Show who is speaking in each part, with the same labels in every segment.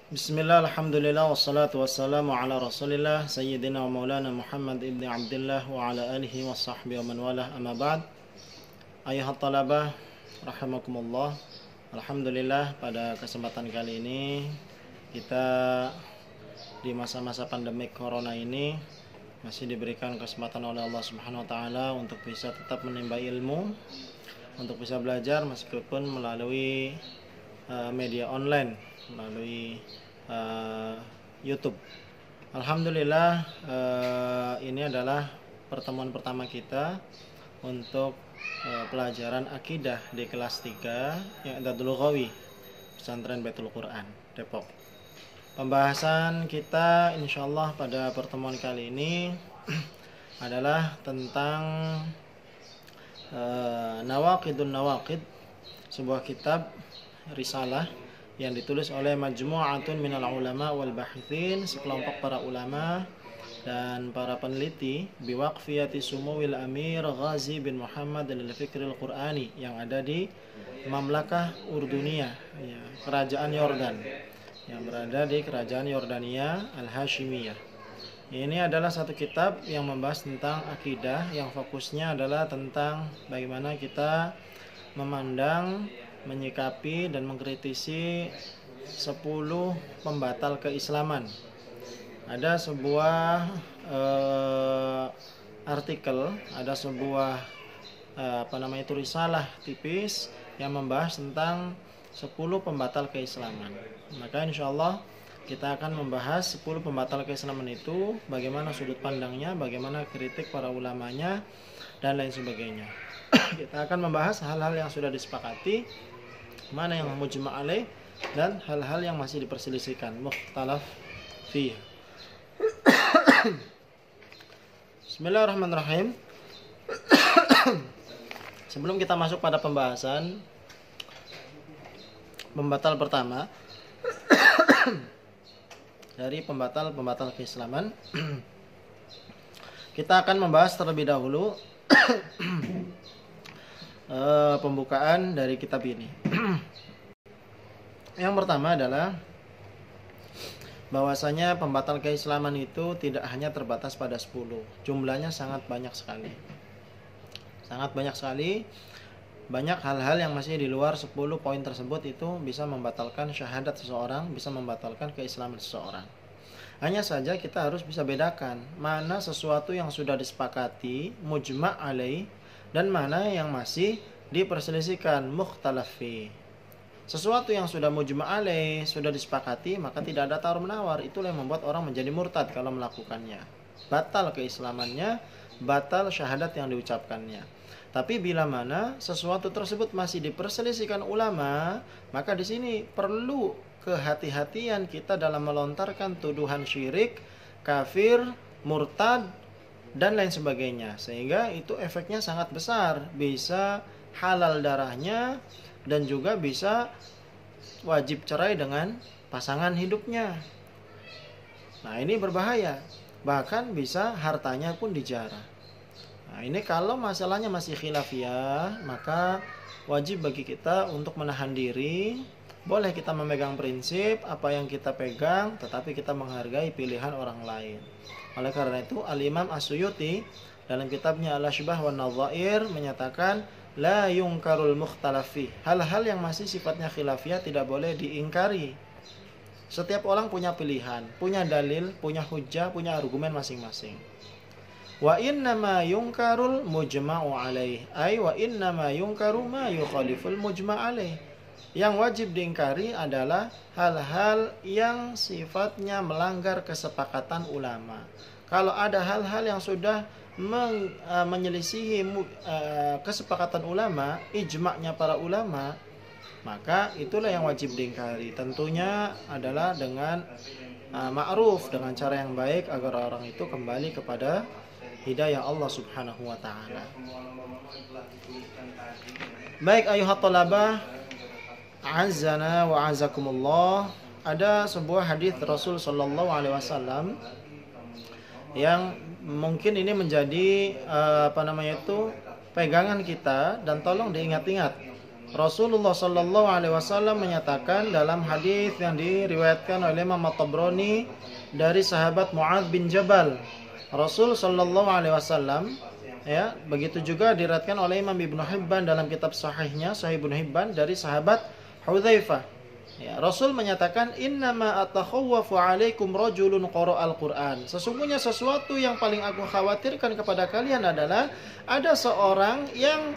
Speaker 1: Bismillah, alhamdulillah, wassalatu wassalamu ala rasulillah Sayyidina wa maulana Muhammad ibn Abdullah wa ala alihi wa sahbihi wa man walah, amma ba'd. Ayuhat talabah rahimakumullah. Alhamdulillah, pada kesempatan kali ini kita di masa-masa pandemik corona ini masih diberikan kesempatan oleh Allah Subhanahu wa taala untuk bisa tetap menimba ilmu, untuk bisa belajar meskipun melalui media online, melalui YouTube. Alhamdulillah, ini adalah pertemuan pertama kita untuk pelajaran akidah di kelas 3 yang I'dadul Lughawi Pesantren Baitul Quran Depok. Pembahasan kita insyaallah pada pertemuan kali ini adalah tentang Nawaqidun Nawaqid, sebuah kitab risalah yang ditulis oleh majmu'atun minal ulama wal bahithin, sekelompok para ulama dan para peneliti, biwaqfiyati sumuwil amir Ghazi bin Muhammad al-Fikril Qur'ani, yang ada di Mamlakah Urduniyah, ya, kerajaan Yordan, yang berada di kerajaan Yordania Al-Hashimiyah. Ini adalah satu kitab yang membahas tentang akidah, yang fokusnya adalah tentang bagaimana kita memandang, menyikapi dan mengkritisi 10 pembatal keislaman. Ada sebuah artikel, ada sebuah risalah tipis yang membahas tentang 10 pembatal keislaman. Maka insyaallah kita akan membahas 10 pembatal keislaman itu, bagaimana sudut pandangnya, bagaimana kritik para ulamanya, dan lain sebagainya. Kita akan membahas hal-hal yang sudah disepakati, mana yang mujma' alaih, dan hal-hal yang masih diperselisihkan, mukhtalaf fiha. Bismillahirrahmanirrahim. Sebelum kita masuk pada pembahasan pembatal pertama dari pembatal keislaman, kita akan membahas terlebih dahulu pembukaan dari kitab ini. Yang pertama adalah bahwasanya pembatal keislaman itu tidak hanya terbatas pada 10. Jumlahnya sangat banyak sekali. Sangat banyak sekali. Banyak hal-hal yang masih di luar 10 poin tersebut itu bisa membatalkan syahadat seseorang, bisa membatalkan keislaman seseorang. Hanya saja kita harus bisa bedakan mana sesuatu yang sudah disepakati, mujma' alaih, dan mana yang masih diperselisihkan, mukhtalaf fi. Sesuatu yang sudah mujma' alaih, sudah disepakati, maka tidak ada tawar-menawar. Itulah yang membuat orang menjadi murtad kalau melakukannya. Batal keislamannya, batal syahadat yang diucapkannya. Tapi bila mana sesuatu tersebut masih diperselisihkan ulama, maka di sini perlu kehati-hatian kita dalam melontarkan tuduhan syirik, kafir, murtad, dan lain sebagainya, sehingga itu efeknya sangat besar, bisa halal darahnya dan juga bisa wajib cerai dengan pasangan hidupnya. Nah, ini berbahaya, bahkan bisa hartanya pun dijarah. Nah, ini kalau masalahnya masih khilafiyah, maka wajib bagi kita untuk menahan diri. Boleh kita memegang prinsip apa yang kita pegang, tetapi kita menghargai pilihan orang lain. Oleh karena itu, Al-Imam As-Suyuti dalam kitabnya Al-Ashbah wan Nadhair menyatakan la yungkarul mukhtalafi. Hal-hal yang masih sifatnya khilafiyah tidak boleh diingkari. Setiap orang punya pilihan, punya dalil, punya hujjah, punya argumen masing-masing. Wa innama yungkarul mujma'u alaih, ay wa innama yungkaru ma yukhaliful mujma' alaih. Yang wajib diingkari adalah hal-hal yang sifatnya melanggar kesepakatan ulama. Kalau ada hal-hal yang sudah menyelisihi kesepakatan ulama, ijma'nya para ulama, maka itulah yang wajib diingkari. Tentunya adalah dengan ma'ruf, dengan cara yang baik, agar orang itu kembali kepada hidayah Allah Subhanahu wa ta'ala. Baik ayuhat talabah, Azzana wa azakumullah. Ada sebuah hadis Rasul sallallahu alaihi wasallam yang mungkin ini menjadi pegangan kita, dan tolong diingat-ingat Rasulullah Shallallahu Alaihi Wasallam menyatakan dalam hadis yang diriwayatkan oleh Imam At-Tabrani dari sahabat Mu'adz bin Jabal, Rasul Shallallahu Alaihi Wasallam, ya, begitu juga diriwayatkan oleh Imam Ibnu Hibban dalam kitab sahihnya, Sahih Ibnu Hibban, dari sahabat Hudzaifah. Ya, Rasul menyatakan, innama atakhawwafu alaikum rajulun qara'al Qur'an. Sesungguhnya sesuatu yang paling aku khawatirkan kepada kalian adalah ada seorang yang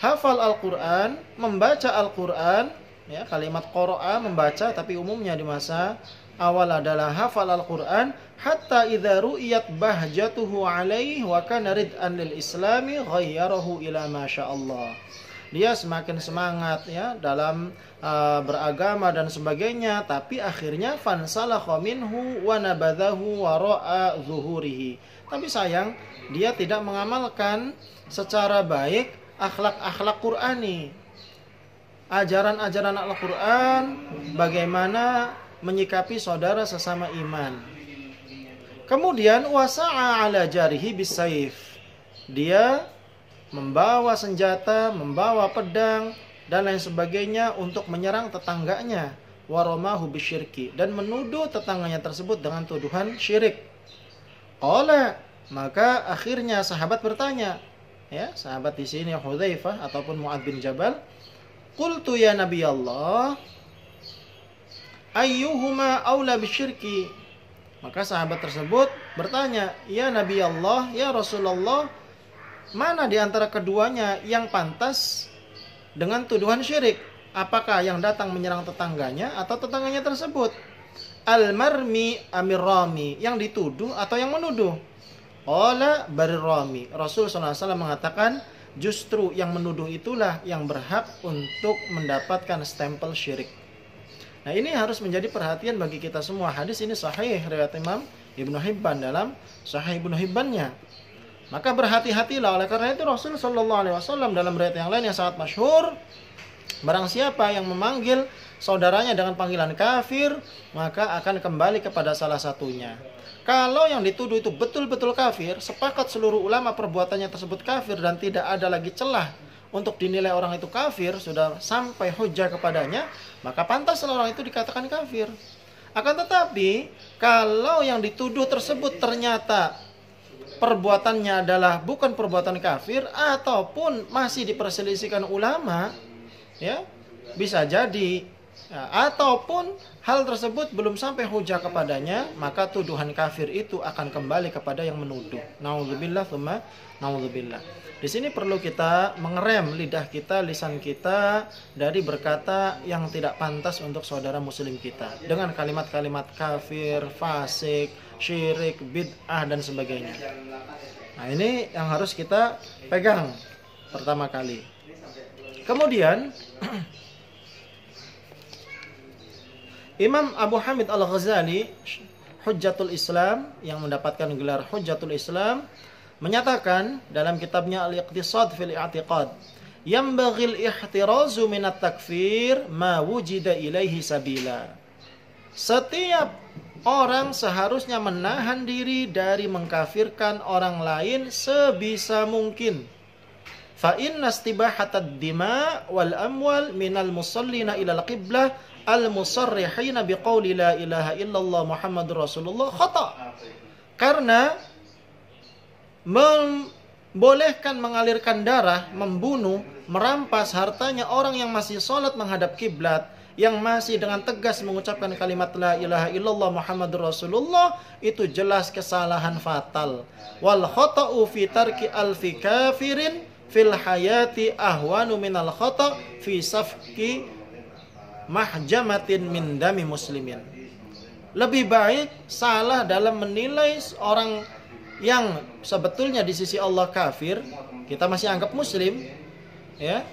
Speaker 1: hafal Al-Qur'an, membaca Al-Qur'an, ya, kalimat qara'a membaca, tapi umumnya di masa awal adalah hafal Al-Qur'an, hatta idza ru'iyat bahjatuhu alaihi wa kana rid'an lil islami ghayyarahu ila ma sya'allah. Dia semakin semangat, ya, dalam beragama dan sebagainya, tapi akhirnya fansalakha minhu wa nabadhahu wara'a zuhurihi. Tapi sayang, dia tidak mengamalkan secara baik akhlak-akhlak Qur'ani, ajaran-ajaran Al-Qur'an, bagaimana menyikapi saudara sesama iman. Kemudian wasa'a ala jarihi bisayf. Dia membawa senjata, membawa pedang dan lain sebagainya untuk menyerang tetangganya, waramahu bisyirki, dan menuduh tetangganya tersebut dengan tuduhan syirik. Qala, maka akhirnya sahabat bertanya, ya, sahabat di sini Hudzaifah ataupun Mu'adz bin Jabal, qultu ya Nabi Allah, ayyuhuma aula bisyirki. Maka sahabat tersebut bertanya, ya Nabi Allah, ya Rasulullah, mana di antara keduanya yang pantas dengan tuduhan syirik? Apakah yang datang menyerang tetangganya atau tetangganya tersebut? Al-marmi amir rami, yang dituduh atau yang menuduh? Qala barir rami. Rasul SAW mengatakan, justru yang menuduh itulah yang berhak untuk mendapatkan stempel syirik. Nah, ini harus menjadi perhatian bagi kita semua. Hadis ini sahih riwayat Imam Ibnu Hibban dalam Sahih Ibnu Hibbannya. Maka berhati-hatilah. Oleh karena itu Rasul Shallallahu Alaihi Wasallam dalam riwayat yang lain yang sangat masyhur, barang siapa yang memanggil saudaranya dengan panggilan kafir, maka akan kembali kepada salah satunya. Kalau yang dituduh itu betul-betul kafir, sepakat seluruh ulama perbuatannya tersebut kafir dan tidak ada lagi celah untuk dinilai orang itu kafir, sudah sampai hujah kepadanya, maka pantaslah orang itu dikatakan kafir. Akan tetapi kalau yang dituduh tersebut ternyata perbuatannya adalah bukan perbuatan kafir ataupun masih diperselisihkan ulama, ya, bisa jadi, ya, ataupun hal tersebut belum sampai hujah kepadanya, maka tuduhan kafir itu akan kembali kepada yang menuduh. Nauzubillah tsumma nauzubillah. Di sini perlu kita mengerem lidah kita, lisan kita dari berkata yang tidak pantas untuk saudara muslim kita dengan kalimat-kalimat kafir, fasik, syirik, bid'ah dan sebagainya. Nah, ini yang harus kita pegang pertama kali. Kemudian Imam Abu Hamid Al-Ghazali, Hujjatul Islam, yang mendapatkan gelar Hujjatul Islam, menyatakan dalam kitabnya Al-Iqtisad fil I'tiqad, "Yanbaghil ihtirazu minat takfir ma wujida ilaihi sabila." Setiap orang seharusnya menahan diri dari mengkafirkan orang lain sebisa mungkin. Fa inna istibahatad dima wal amwal minal musallina ilal qiblah al-musarrihina biqauli la ilaha illallah Muhammadur Rasulullah khata. Karena membolehkan mengalirkan darah, membunuh, merampas hartanya orang yang masih sholat menghadap kiblat, yang masih dengan tegas mengucapkan kalimat la ilaha illallah Muhammadur Rasulullah, itu jelas kesalahan fatal. Wal khata'u fi tarki alfi kafirin fil hayati ahwanu minal khata' fi safki mahjamatin min dami muslimin. Lebih baik salah dalam menilai orang yang sebetulnya di sisi Allah kafir, kita masih anggap muslim, ya,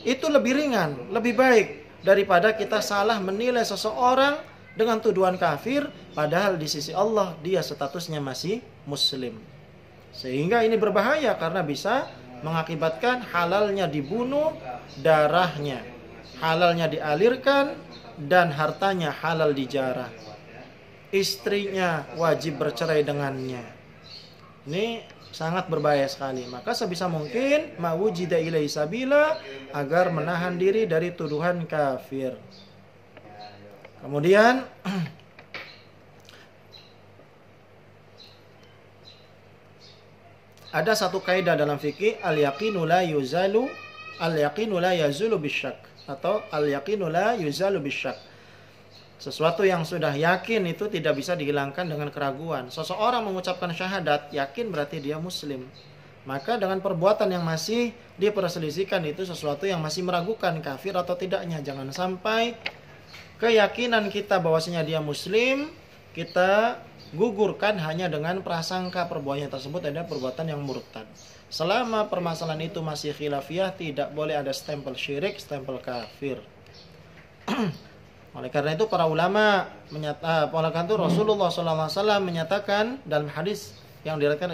Speaker 1: itu lebih ringan, lebih baik daripada kita salah menilai seseorang dengan tuduhan kafir, padahal di sisi Allah dia statusnya masih muslim. Sehingga ini berbahaya karena bisa mengakibatkan halalnya dibunuh, darahnya halalnya dialirkan, dan hartanya halal dijarah. Istrinya wajib bercerai dengannya. Ini sangat berbahaya sekali. Maka sebisa mungkin mawujida ilaihi sabila, agar menahan diri dari tuduhan kafir. Kemudian ada satu kaidah dalam fikih, al-yaqinu la yazulu bisyak, atau al-yaqinu la yuzalu bisyak. Sesuatu yang sudah yakin itu tidak bisa dihilangkan dengan keraguan. Seseorang mengucapkan syahadat, yakin berarti dia muslim. Maka dengan perbuatan yang masih diperselisihkan itu sesuatu yang masih meragukan kafir atau tidaknya. Jangan sampai keyakinan kita bahwasanya dia muslim kita gugurkan hanya dengan prasangka perbuatannya tersebut ada perbuatan yang murtad. Selama permasalahan itu masih khilafiyah, tidak boleh ada stempel syirik, stempel kafir. Oleh karena itu para ulama menyatakan, Rasulullah SAW menyatakan dalam hadis yang diriwayatkan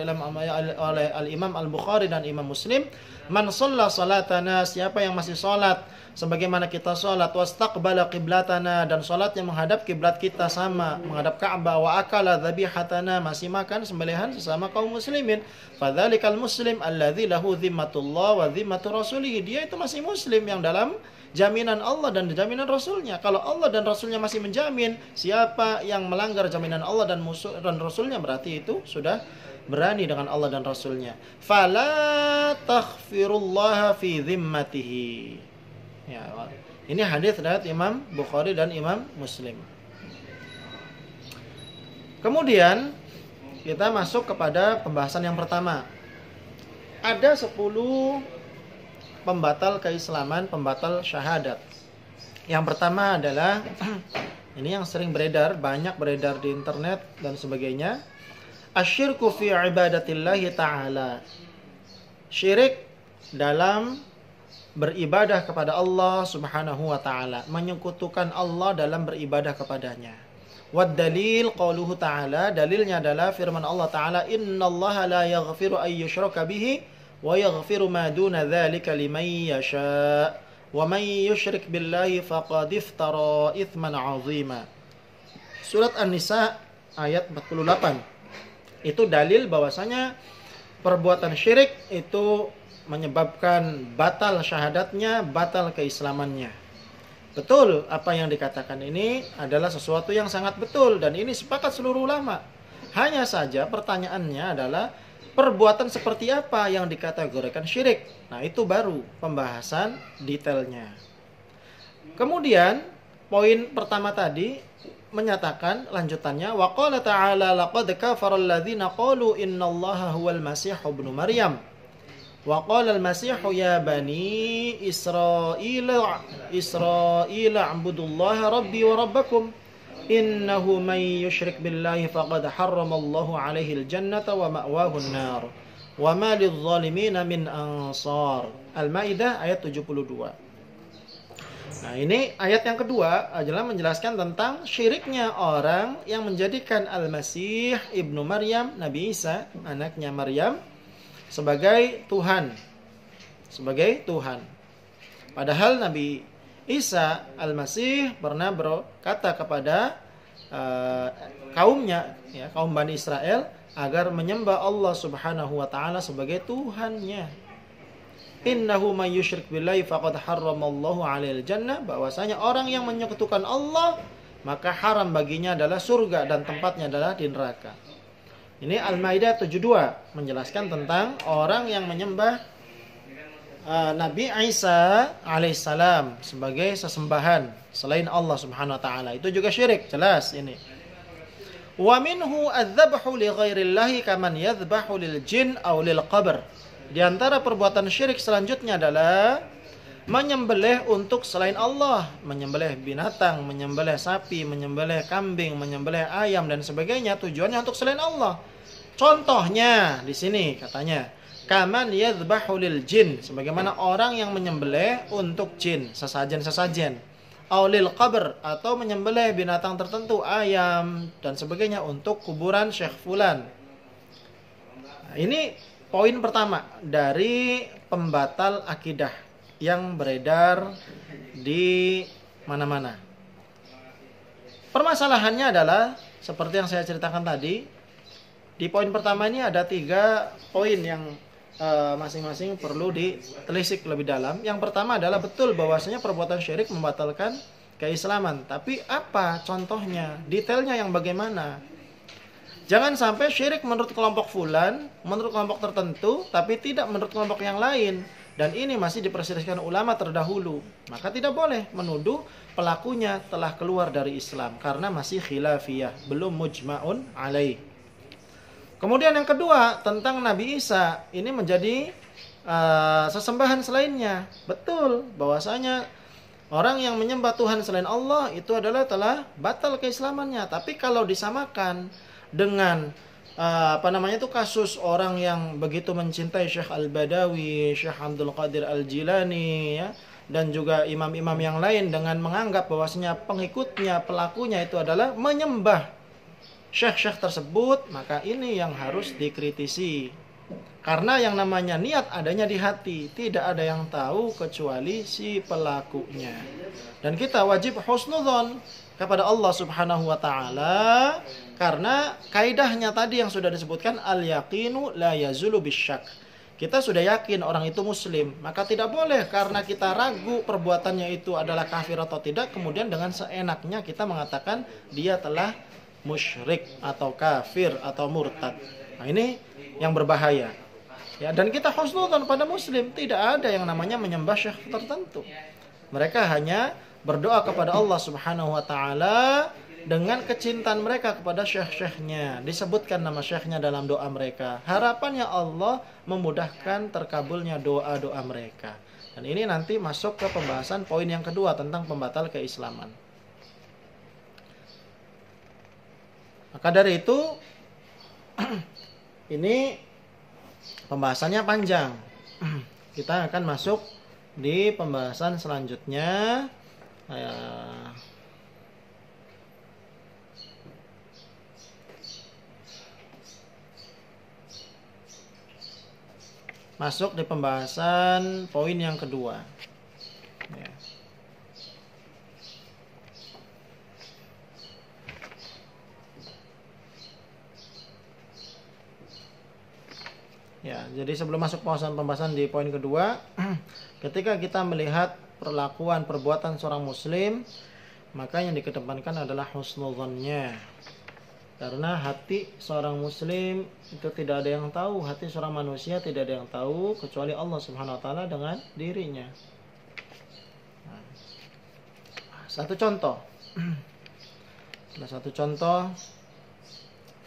Speaker 1: oleh Al-Imam Al-Bukhari dan Imam Muslim, man shalla salatana, siapa yang masih salat sebagaimana kita salat, wastaqbala qiblatana, dan salatnya menghadap kiblat kita sama, menghadap Ka'bah, wa akala dhabihatana, masih makan sembelihan sesama kaum muslimin, fadzalikal muslim alladzi lahu dhimmatullah wa dhimmatu rasulih, dia itu masih muslim yang dalam jaminan Allah dan jaminan Rasulnya. Kalau Allah dan Rasulnya masih menjamin, siapa yang melanggar jaminan Allah dan Rasulnya berarti itu sudah berani dengan Allah dan Rasulnya. Fala taghfirullaha fi dhimmatihi. Ya, ini hadis dari Imam Bukhari dan Imam Muslim. Kemudian kita masuk kepada pembahasan yang pertama. Ada 10 pembatal keislaman, pembatal syahadat. Yang pertama adalah ini yang sering beredar, banyak beredar di internet dan sebagainya. Asyirku fi ibadatillahi ta'ala. Syirik dalam beribadah kepada Allah Subhanahu wa taala, menyekutukan Allah dalam beribadah kepadanya. Wad dalil qauluhu ta'ala, dalilnya adalah firman Allah taala, innallaha la yaghfiru ay yushraka bihi wa yaghfiru ma duna dzalika liman yasha wa man yusyrik billahi faqad iftara itsman 'azima. Surat An-Nisa ayat 48. Itu dalil bahwasanya perbuatan syirik itu menyebabkan batal syahadatnya, batal keislamannya. Betul, apa yang dikatakan ini adalah sesuatu yang sangat betul dan ini sepakat seluruh ulama. Hanya saja pertanyaannya adalah perbuatan seperti apa yang dikategorikan syirik. Nah, itu baru pembahasan detailnya. Kemudian poin pertama tadi menyatakan lanjutannya, wa qala ta'ala laqad kafara alladziina qalu innallaha huwal masih ibnu maryam. Wa qala al-masih ya bani Israila a'budullaha rabbi wa rabbakum innahu man yusyrik billahi faqad harramallahu 'alaihi al-jannata wa ma'wahu an-nar wa ma lidh-dhalimina min ansar. Al-Maidah ayat 72. Nah, ini ayat yang kedua adalah menjelaskan tentang syiriknya orang yang menjadikan Al-Masih ibnu Maryam, Nabi Isa anaknya Maryam, sebagai Tuhan. Sebagai Tuhan. Padahal Nabi Isa Al-Masih pernah berkata kepada kaumnya, ya, kaum Bani Israel, agar menyembah Allah Subhanahu wa taala sebagai Tuhannya. Innahu may yusyrik billahi faqad harramallahu 'alaihil jannah, bahwasanya orang yang menyekutukan Allah maka haram baginya adalah surga dan tempatnya adalah di neraka. Ini Al-Maidah 72 menjelaskan tentang orang yang menyembah Nabi Isa alaihissalam sebagai sesembahan selain Allah Subhanahu wa taala. Itu juga syirik, jelas ini. Wa minhu adz-dzabhu li ghairillahi kaman yadhbahu lil jin aw lil qabr. Di antara perbuatan syirik selanjutnya adalah menyembelih untuk selain Allah, menyembelih binatang, menyembelih sapi, menyembelih kambing, menyembelih ayam dan sebagainya, tujuannya untuk selain Allah. Contohnya di sini katanya, kaman yadhbahu lil jin, sebagaimana orang yang menyembelih untuk jin, sesajen-sesajen, aw lil qabr, atau menyembelih binatang tertentu, ayam dan sebagainya untuk kuburan Syekh fulan. Nah, ini poin pertama dari pembatal akidah yang beredar di mana-mana. Permasalahannya adalah seperti yang saya ceritakan tadi, Di poin pertama ini ada 3 poin yang masing-masing perlu ditelisik lebih dalam. Yang pertama adalah betul bahwasanya perbuatan syirik membatalkan keislaman. Tapi apa contohnya? Detailnya yang bagaimana? Jangan sampai syirik menurut kelompok fulan, menurut kelompok tertentu, tapi tidak menurut kelompok yang lain. Dan ini masih diperselisihkan ulama terdahulu. Maka tidak boleh menuduh pelakunya telah keluar dari Islam. Karena masih khilafiyah, belum mujma'un alaih. Kemudian yang kedua, tentang Nabi Isa. Ini menjadi sesembahan selainnya. Betul, bahwasanya orang yang menyembah Tuhan selain Allah itu adalah telah batal keislamannya. Tapi kalau disamakan dengan kasus orang yang begitu mencintai Syekh Al-Badawi, Syekh Abdul Qadir Al-Jilani, ya, dan juga imam-imam yang lain dengan menganggap bahwasanya pengikutnya, pelakunya itu adalah menyembah syekh-syekh tersebut, maka ini yang harus dikritisi. Karena yang namanya niat adanya di hati, tidak ada yang tahu kecuali si pelakunya. Dan kita wajib husnudzon kepada Allah Subhanahu wa taala, karena kaidahnya tadi yang sudah disebutkan, al-yaqinu la yazulu bisyak. Kita sudah yakin orang itu muslim, maka tidak boleh karena kita ragu perbuatannya itu adalah kafir atau tidak, kemudian dengan seenaknya kita mengatakan dia telah musyrik atau kafir atau murtad. Nah, ini yang berbahaya. Ya, dan kita husnudzon pada muslim, tidak ada yang namanya menyembah syekh tertentu. Mereka hanya berdoa kepada Allah Subhanahu wa taala dengan kecintaan mereka kepada syekh-syekhnya. Disebutkan nama syekhnya dalam doa mereka. Harapannya Allah memudahkan terkabulnya doa-doa mereka. Dan ini nanti masuk ke pembahasan poin yang kedua tentang pembatal keislaman. Maka dari itu ini pembahasannya panjang. Kita akan masuk di pembahasan selanjutnya. Masuk di pembahasan poin yang kedua. Ya. Ya, jadi sebelum masuk pembahasan di poin kedua, ketika kita melihat perlakuan perbuatan seorang muslim, maka yang dikedepankan adalah husnudzonnya. Karena hati seorang muslim itu tidak ada yang tahu, hati seorang manusia tidak ada yang tahu kecuali Allah Subhanahu wa taala dengan dirinya. Nah, satu contoh. Satu contoh.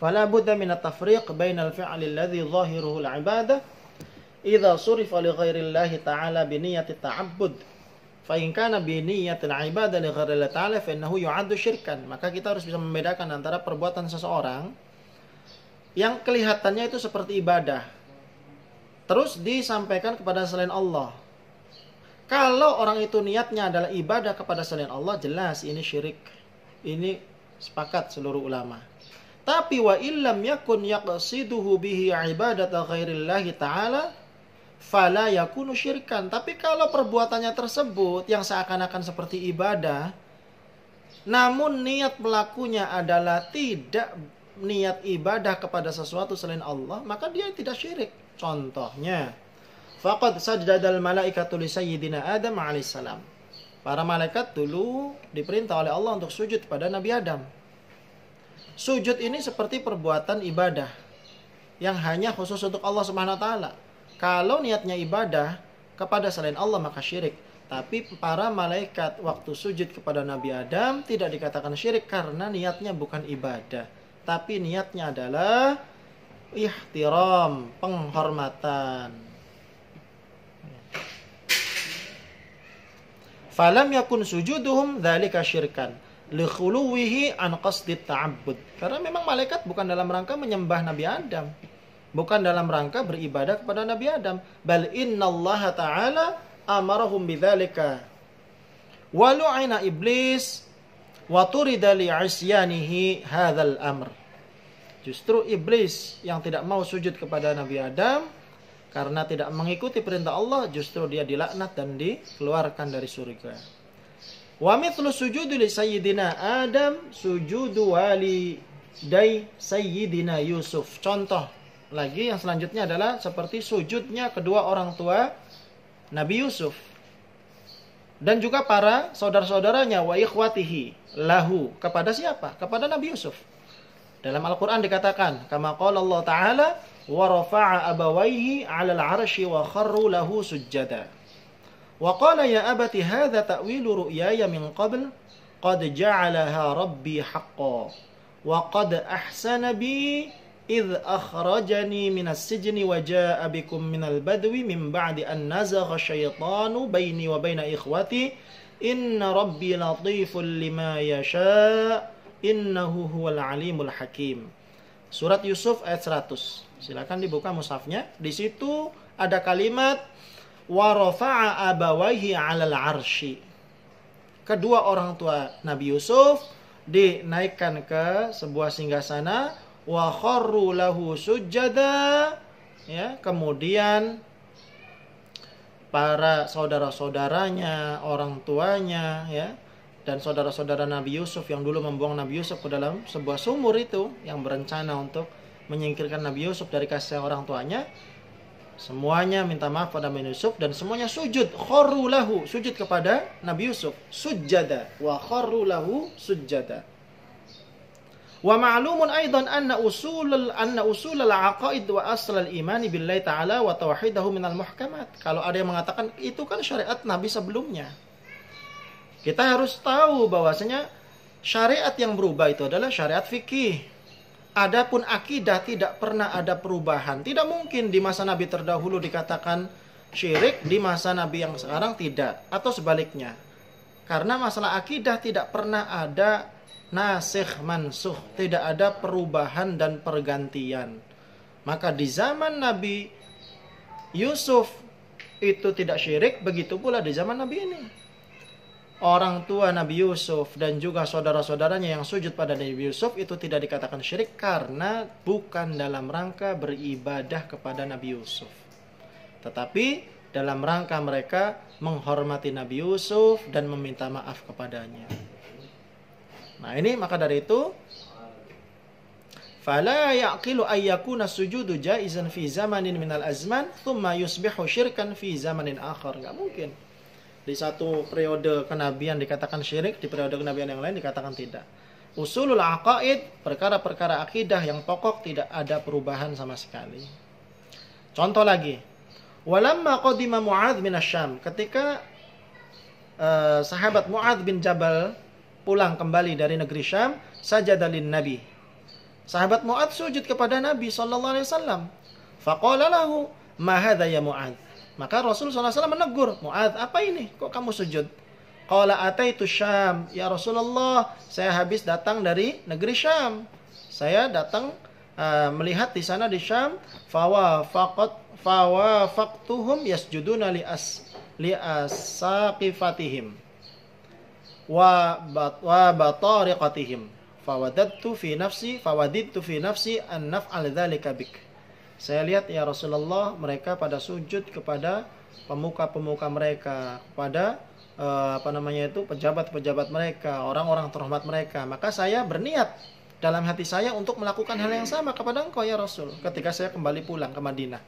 Speaker 1: فلا بد من التفريق بين الفعل الذي ظاهره العبادة إذا صرف لغير الله تعالى بنية التعبد فإن كان بنية العبادة لغير الله تعالى فإنه يعد شركا. Maka kita harus bisa membedakan antara perbuatan seseorang yang kelihatannya itu seperti ibadah terus disampaikan kepada selain Allah. Kalau orang itu niatnya adalah ibadah kepada selain Allah, jelas ini syirik. Ini sepakat seluruh ulama. Tapi wa illam yakun yaqsiduhu bihi ibadata ghairillahi ta'ala fala yakunu syirkan. Tapi kalau perbuatannya tersebut yang seakan-akan seperti ibadah, namun niat pelakunya adalah tidak niat ibadah kepada sesuatu selain Allah, maka dia tidak syirik. Contohnya, faqad sajadal malaikatu li sayyidina Adam alaihissalam. Para malaikat dulu diperintah oleh Allah untuk sujud pada Nabi Adam. Sujud ini seperti perbuatan ibadah yang hanya khusus untuk Allah Subhanahu wa taala. Kalau niatnya ibadah kepada selain Allah maka syirik. Tapi para malaikat waktu sujud kepada Nabi Adam tidak dikatakan syirik karena niatnya bukan ibadah, tapi niatnya adalah ihtiram, penghormatan. Falam yakun sujuduhum dzalika syirkan likhuluwihi an qasdit ta'abbud. Karena memang malaikat bukan dalam rangka menyembah Nabi Adam, bukan dalam rangka beribadah kepada Nabi Adam. Bal innallaha ta'ala amarahum bidzalika wa lu'ina iblis wa turida li'isyanihi hadzal amr. Justru iblis yang tidak mau sujud kepada Nabi Adam karena tidak mengikuti perintah Allah, justru dia dilaknat dan dikeluarkan dari surga. Wa mithlu sujudu li sayyidina Adam sujudu wali sujuday Sayyidina Yusuf. Contoh lagi yang selanjutnya adalah seperti sujudnya kedua orang tua Nabi Yusuf. Dan juga para saudara-saudaranya, wa ikhwatihi lahu, kepada siapa? Kepada Nabi Yusuf. Dalam Al-Quran dikatakan, kama qala Allah Ta'ala, wa rafa'a abawaihi 'alal 'arsyi wa kharru lahu sujjada. Wa qala ya abati hadza ta'wilu ru'yaya min qabl qad ja'alaha rabbi haqqan wa qad ahsana bi idh akhrajani minas sijni wa jaa'a bikum minal badwi min ba'di an nazagha syaitanu baini wa baina ikhwati inna rabbi latiful lima yasha' innahu huwal alimul hakim. Surat Yusuf ayat 100. Silakan dibuka mushafnya. Di situ ada kalimat wa rafa'a abawaihi 'alal 'arsy. Kedua orang tua Nabi Yusuf dinaikkan ke sebuah singgasana, wa kharru lahu sujada, ya, kemudian para saudara-saudaranya, orang tuanya, ya, dan saudara-saudara Nabi Yusuf yang dulu membuang Nabi Yusuf ke dalam sebuah sumur itu, yang berencana untuk menyingkirkan Nabi Yusuf dari kasih orang tuanya, semuanya minta maaf pada Nabi Yusuf dan semuanya sujud. Kharru lahu, sujud kepada Nabi Yusuf. Sujada, wa kharru lahu sujada. Wa ma'lumun aidan anna usulul aqaid wa aslal imani billahi ta'ala wa tauhidahu minal muhkamat. Kalau ada yang mengatakan itu kan syariat Nabi sebelumnya, kita harus tahu bahwasanya syariat yang berubah itu adalah syariat fikih. Adapun akidah tidak pernah ada perubahan. Tidak mungkin di masa Nabi terdahulu dikatakan syirik, di masa Nabi yang sekarang tidak, atau sebaliknya. Karena masalah akidah tidak pernah ada nasikh mansuh, tidak ada perubahan dan pergantian. Maka di zaman Nabi Yusuf itu tidak syirik, begitu pula di zaman Nabi ini. Orang tua Nabi Yusuf dan juga saudara-saudaranya yang sujud pada Nabi Yusuf itu tidak dikatakan syirik karena bukan dalam rangka beribadah kepada Nabi Yusuf, tetapi dalam rangka mereka menghormati Nabi Yusuf dan meminta maaf kepadanya. Nah ini, maka dari itu fala yaqilu ay yakuna sujudu jaizan fi zamanin minal azman thumma yusbihu syirkan fi zamanin akhar. Enggak mungkin di satu periode kenabian dikatakan syirik, di periode kenabian yang lain dikatakan tidak. Usulul aqaid, perkara-perkara akidah yang pokok, tidak ada perubahan sama sekali. Contoh lagi, walamma qadima Mu'adz bin Asyam, ketika sahabat Mu'adz bin Jabal pulang kembali dari negeri Syam, sajada lin Nabi. Sahabat Mu'adz sujud kepada Nabi sallallahu alaihi wasallam. Faqala lahu, "Ma hadza ya Mu'adz?" Maka Rasul sallallahu alaihi wasallam menegur, "Mu'adz, apa ini? Kok kamu sujud?" Qala ataitu Syam, ya Rasulullah, saya habis datang dari negeri Syam. Saya datang melihat di sana di Syam, fawafaqtuhum yasjuduna li asaqifatihim wa batariqatihim fawadadtu fi nafsi an naf'al dzalika bik. Saya lihat ya Rasulullah, mereka pada sujud kepada pemuka-pemuka mereka, kepada pejabat-pejabat mereka, orang-orang terhormat mereka. Maka saya berniat dalam hati saya untuk melakukan hal yang sama kepada engkau ya Rasul ketika saya kembali pulang ke Madinah.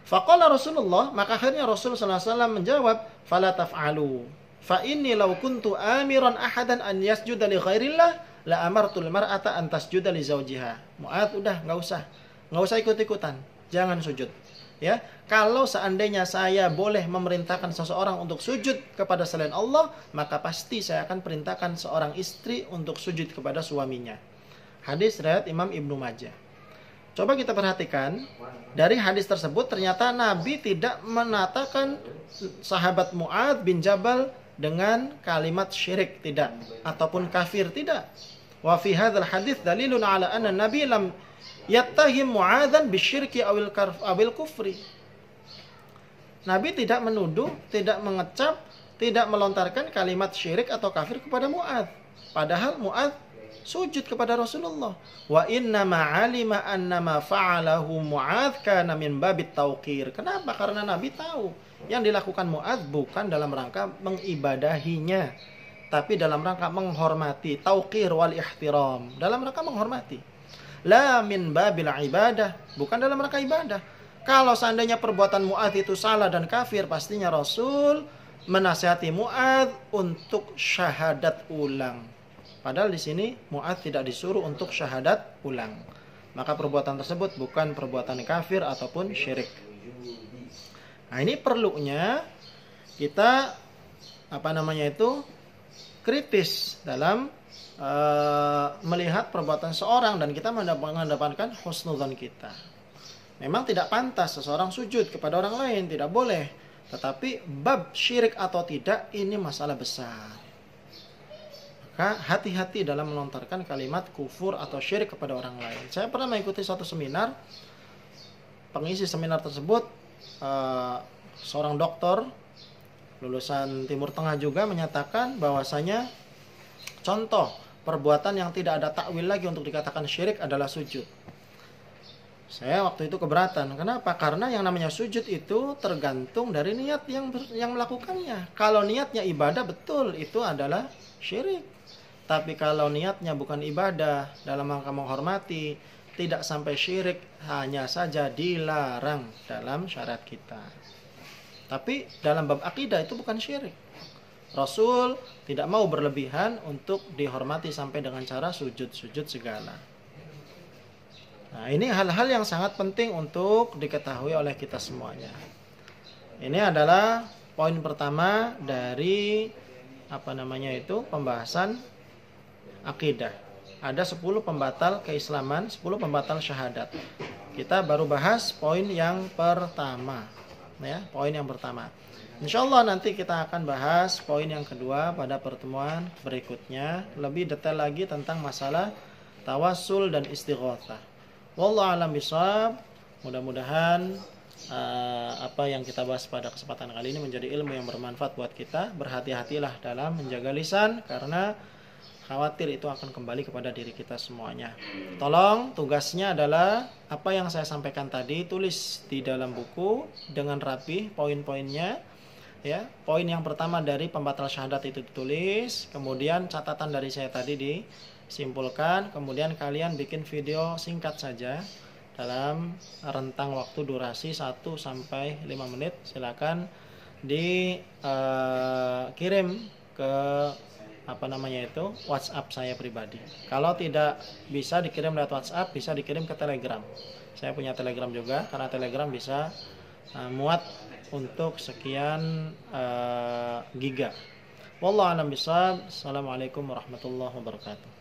Speaker 1: Faqala Rasulullah, maka akhirnya Rasul sallallahu alaihi wasallam menjawab, "Fala taf'alu. Fa inni law kuntu amiran ahadan an yasjuda li ghairillah la amartul mar'ata an tasjuda li zawjiha." Mu'adz, udah enggak usah ikut-ikutan, jangan sujud. Ya, kalau seandainya saya boleh memerintahkan seseorang untuk sujud kepada selain Allah, maka pasti saya akan perintahkan seorang istri untuk sujud kepada suaminya. Hadis riwayat Imam Ibnu Majah. Coba kita perhatikan, dari hadis tersebut ternyata Nabi tidak menatakan sahabat Mu'adz bin Jabal dengan kalimat syirik, tidak, ataupun kafir, tidak. Wa fi hadzal hadits dalilun ala anna Nabi lam yattahim Mu'adzan bisyirki awil kufri. Nabi tidak menuduh, tidak mengecap, tidak melontarkan kalimat syirik atau kafir kepada Mu'adz. Padahal Mu'adz sujud kepada Rasulullah. Wa inna ma'alima anna ma fa'alahu Mu'adz kana min babit tauqir. Kenapa? Karena Nabi tahu yang dilakukan Mu'adz bukan dalam rangka mengibadahinya, tapi dalam rangka menghormati, tauqir wal ihtiram, dalam rangka menghormati. La min babil ibadah, bukan dalam rangka ibadah. Kalau seandainya perbuatan Mu'adz itu salah dan kafir, pastinya Rasul menasihati Mu'adz untuk syahadat ulang. Padahal di sini Mu'adz tidak disuruh untuk syahadat ulang. Maka perbuatan tersebut bukan perbuatan kafir ataupun syirik. Nah, ini perlunya kita kritis dalam melihat perbuatan seorang dan kita mendapatkan husnudzon kita. Memang tidak pantas seseorang sujud kepada orang lain, tidak boleh. Tetapi bab syirik atau tidak ini masalah besar. Maka hati-hati dalam melontarkan kalimat kufur atau syirik kepada orang lain. Saya pernah mengikuti suatu seminar. Pengisi seminar tersebut seorang dokter lulusan Timur Tengah juga menyatakan bahwasanya contoh perbuatan yang tidak ada takwil lagi untuk dikatakan syirik adalah sujud. Saya waktu itu keberatan. Kenapa? Karena yang namanya sujud itu tergantung dari niat yang melakukannya. Kalau niatnya ibadah, betul itu adalah syirik. Tapi kalau niatnya bukan ibadah, dalam rangka menghormati, tidak sampai syirik, hanya saja dilarang dalam syariat kita. Tapi dalam bab akidah itu bukan syirik. Rasul tidak mau berlebihan untuk dihormati sampai dengan cara sujud-sujud segala. Nah, ini hal-hal yang sangat penting untuk diketahui oleh kita semuanya. Ini adalah poin pertama dari pembahasan akidah. Ada 10 pembatal keislaman, 10 pembatal syahadat. Kita baru bahas poin yang pertama. Ya, poin yang pertama. Insyaallah nanti kita akan bahas poin yang kedua pada pertemuan berikutnya. Lebih detail lagi tentang masalah tawassul dan istighatsah. Wallahu a'lam bishawab. Mudah-mudahan apa yang kita bahas pada kesempatan kali ini menjadi ilmu yang bermanfaat buat kita. Berhati-hatilah dalam menjaga lisan karena khawatir itu akan kembali kepada diri kita semuanya. Tolong tugasnya adalah apa yang saya sampaikan tadi tulis di dalam buku dengan rapi poin-poinnya. Ya, poin yang pertama dari pembatal syahadat itu ditulis, kemudian catatan dari saya tadi disimpulkan, kemudian kalian bikin video singkat saja dalam rentang waktu durasi 1 sampai 5 menit. Silakan dikirim ke WhatsApp saya pribadi. Kalau tidak bisa dikirim lewat WhatsApp, bisa dikirim ke Telegram. Saya punya Telegram juga, karena Telegram bisa muat untuk sekian giga. Wallahu a'lam bishawab. Assalamualaikum warahmatullahi wabarakatuh.